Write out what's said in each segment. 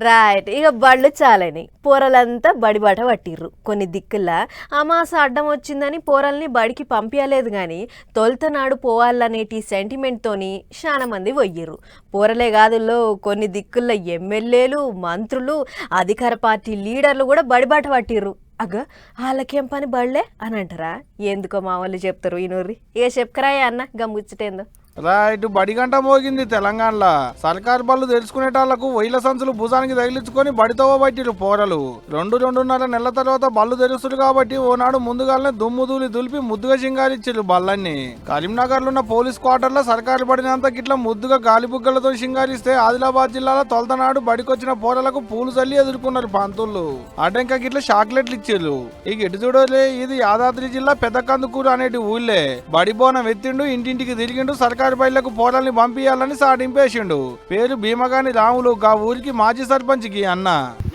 Right. ఇక బళ్ళు చాలని పోరలంతా బడిబాట పట్టిర్రు. కొన్ని దిక్కుల్లా అమాస అడ్డం వచ్చిందని పోరల్ని బడికి పంపించలేదు కానీ తొలుతనాడు పోవాలనేటి సెంటిమెంట్తోని చాలా మంది పోయిర్రు. పోరలే కాదుల్లో కొన్ని దిక్కుల్లో ఎమ్మెల్యేలు, మంత్రులు, అధికార పార్టీ లీడర్లు కూడా బడిబాట పట్టిర్రు. అగ్గ వాళ్ళకేం పని బళ్ళే అని అంటారా? ఎందుకో మా వాళ్ళు చెప్తారు ఈ నూర్రి. ఇక చెప్పుకరాయే అన్న గమ్ముచ్చటేందో. రైట్. బడిగంట మోగింది తెలంగాణలో. సర్కారు బళ్ళు తెలుసుకునేటాళ్లకు వైల సంచులు భుజానికి తగిలించుకొని బడితో బట్టిరు పోరలు. 2-2.5 నెలల తర్వాత బళ్ళు తెరుస్తురు కాబట్టి ఓనాడు ముందుగానే దుమ్ము దులిపి ముద్దుగా సింగారిచ్చిరు బళ్ళన్ని. కరీంనగర్ లో ఉన్న పోలీస్ క్వార్టర్ లో సర్కారు బడినంత గిట్ల ముద్దుగా గాలిబుగ్గలతో సింగారిస్తే ఆదిలాబాద్ జిల్లాలో తొలతనాడు బడికొచ్చిన పోరలకు పూలు చల్లి ఎదుర్కొన్నారు పంతులు. అటెంక గిట్ల చాక్లెట్లు ఇచ్చిర్రు. ఇక ఎటు చూడలే, ఇది యాదాద్రి జిల్లా పెద్దకందుకూరు అనేటి ఊళ్ళే. బడి బోనం ఎత్తిండు, ఇంటింటికి తిరిగిండు, సర్కారు బయళ్లకు పోరాల్ని పంపించాలని సాటింపేసిండు. పేరు భీమగాని రాములు. గా ఊరికి మాజీ సర్పంచ్ కి అన్న.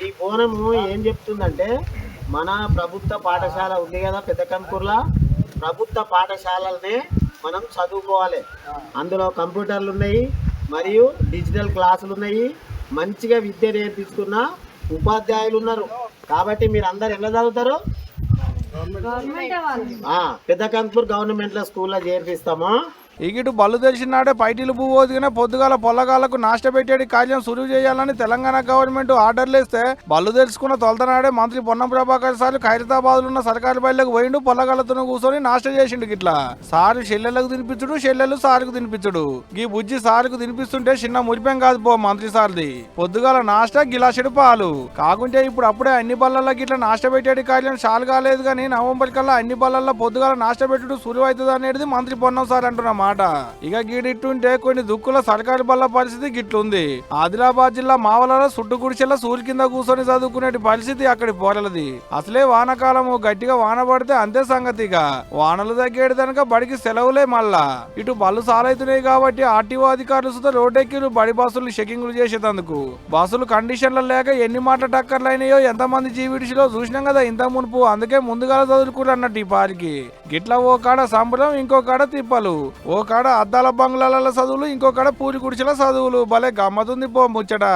ఈ బోనము ఏం చెప్తుందంటే, మన ప్రభుత్వ పాఠశాల ఉంది కదా పెద్దకంకూర్లా, ప్రభుత్వ పాఠశాలనే మనం చదువుకోవాలి. అందులో కంప్యూటర్లు ఉన్నాయి, మరియు డిజిటల్ క్లాసులు ఉన్నాయి, మంచిగా విద్య నేర్పించుకున్న ఉపాధ్యాయులు ఉన్నారు. కాబట్టి మీరు అందరు ఎలా చదువుతారు? పెద్దకంకూర్ గవర్నమెంట్ స్కూల్లో చేర్పిస్తాము. ఇటు బళ్ళు తెరిచినాడే పైటీలు పువ్వుదిగానే పొద్దుగాల పొల్లగాళ్లకు నాష్టపెట్టేటి కార్యం సురువు చేయాలని తెలంగాణ గవర్నమెంట్ ఆర్డర్లేస్తే బళ్ళు తెలుసుకున్న తొలతనాడే మంత్రి పొన్నం ప్రభాకర్ సార్ ఖైరతాబాద్ ఉన్న సర్కారు బయళ్లకు పోయిండు. పొల్లగాళ్లతో కూర్చొని నాష్ట చేసిండు. గిట్లా సారు చెల్లెలకు తినిపించుడు, చెల్లెలు సారుకు తినిపించుడు. ఈ బుజ్జి సారుకు తినిపిస్తుంటే చిన్న మురిపెం కాదు పో మంత్రి సార్ది. పొద్దుగాల నాష్ట గిలాసెడు పాలు. కాకుంటే ఇప్పుడు అప్పుడే అన్ని బళ్ళల్లో గిట్లా నాష్ట పెట్టేటి కార్యం చాలు కాలేదు కానీ నవంబర్ కల్లా అన్ని బళ్ళల్లో పొద్దుగాల నాష్ట పెట్టుడు సులువు అవుతుంది అనేది మంత్రి పొన్నం సార్ అంటున్నమాట. ఇక గీడిట్టుంటే కొన్ని దుక్కుల సర్కారు బల్ల పరిస్థితి గిట్లుంది. ఆదిలాబాద్ జిల్లా మావలలో సుట్టు గుడిచెల్ల సూర్యు కింద కూర్చొని చదువుకునే పరిస్థితి అక్కడి పోరలది. అసలే వానకాలము, గట్టిగా వాన పడితే అంతే సంగతిగా. వానలు తగ్గేది కనుక బడికి సెలవులే. మళ్ళా ఇటు బళ్ళు సాలవుతున్నాయి కాబట్టి ఆర్టీఓ అధికారులు సుతా రోడ్డెక్కిరు బడి బస్సులు చెకింగ్లు చేసేందుకు. బస్సులు కండిషన్లు లేక ఎన్ని మాట టక్కర్లు అయినాయో ఎంతమంది జీవిడిసిలో చూసినాం కదా ఇంత మునుపు. అందుకే ముందుగా చదువుకురు అన్నట్టు ఈ పారికి. గిట్లా ఓ కాడ సంబరం, ఇంకో కాడ తిప్పలు. ఓ కాడ అద్దాల బంగ్లాల చదువులు, ఇంకో కాడ పూరి గుడిచెల చదువులు. భలే గమ్మతుంది పో ముచ్చట.